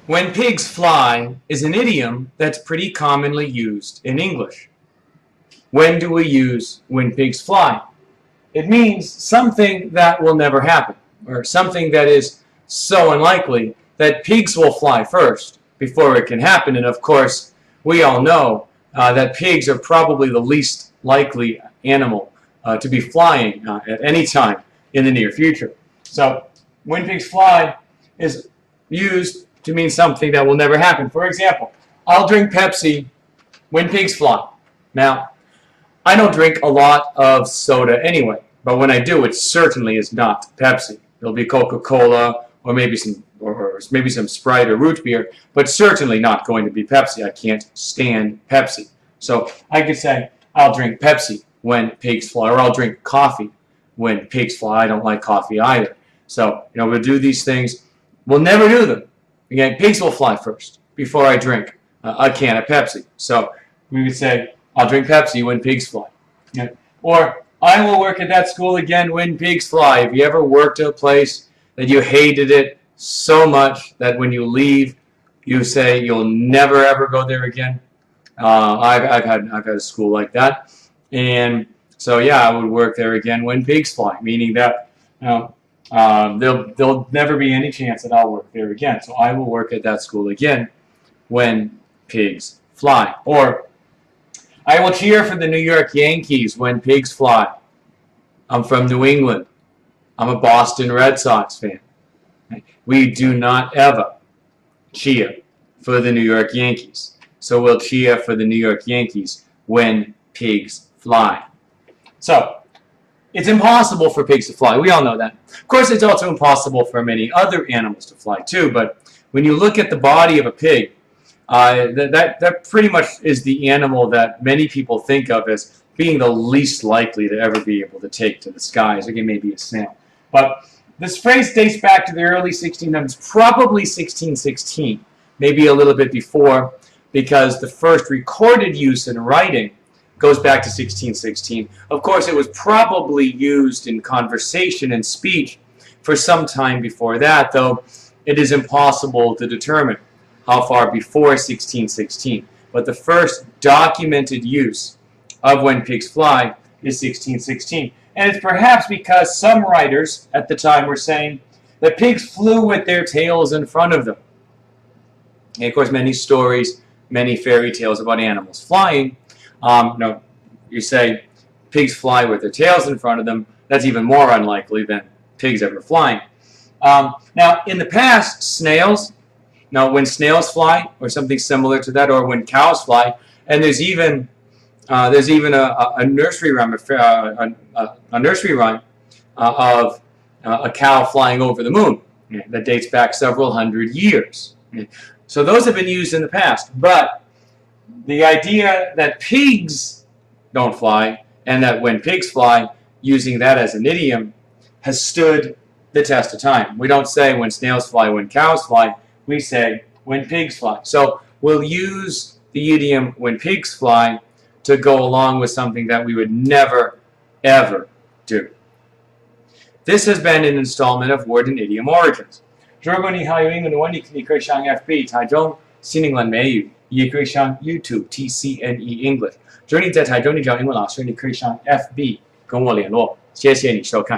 When pigs fly is an idiom that's pretty commonly used in English. When do we use when pigs fly? It means something that will never happen, or something that is so unlikely that pigs will fly first before it can happen. And of course, we all know that pigs are probably the least likely animal to be flying at any time in the near future. So when pigs fly is used to mean something that will never happen. For example, I'll drink Pepsi when pigs fly. Now, I don't drink a lot of soda anyway, but when I do, it certainly is not Pepsi. It'll be Coca-Cola or maybe some Sprite or root beer, but certainly not going to be Pepsi. I can't stand Pepsi. So I could say, I'll drink Pepsi when pigs fly, or I'll drink coffee when pigs fly. I don't like coffee either. So, we'll do these things. We'll never do them. Again, pigs will fly first before I drink a can of Pepsi. So we would say, I'll drink Pepsi when pigs fly. Okay. Or, I will work at that school again when pigs fly. Have you ever worked at a place that you hated it so much that when you leave, you say you'll never ever go there again? I've had a school like that, and so yeah, I would work there again when pigs fly, meaning that there'll never be any chance that I'll work there again. So I will work at that school again when pigs fly. Or I will cheer for the New York Yankees when pigs fly. I'm from New England. I'm a Boston Red Sox fan. We do not ever cheer for the New York Yankees. So we'll cheer for the New York Yankees when pigs fly. So it's impossible for pigs to fly. We all know that. Of course, it's also impossible for many other animals to fly too, but when you look at the body of a pig, that pretty much is the animal that many people think of as being the least likely to ever be able to take to the skies. Again, maybe a snail. But this phrase dates back to the early 1600s, probably 1616, maybe a little bit before, because the first recorded use in writing goes back to 1616. Of course, it was probably used in conversation and speech for some time before that, though it is impossible to determine how far before 1616. But the first documented use of when pigs fly is 1616. And it's perhaps because some writers at the time were saying that pigs flew with their tails in front of them. And of course, many stories, many fairy tales about animals flying, you say pigs fly with their tails in front of them. That's even more unlikely than pigs ever flying. Now, in the past, snails, when snails fly, or something similar to that, or when cows fly, and there's even a nursery rhyme, of a cow flying over the moon that dates back several hundred years. So those have been used in the past, but the idea that pigs don't fly, and that when pigs fly, using that as an idiom, has stood the test of time. We don't say when snails fly, when cows fly. We say when pigs fly. So we'll use the idiom when pigs fly to go along with something that we would never, ever do. This has been an installment of Word and Idiom Origins. 如果你还有英文的问题，你可以上 FB 台中新英文美语，也可以上 YouTube TCNEEnglish。如果你在台中你找英文老师，你可以上 FB 跟我联络。谢谢你收看。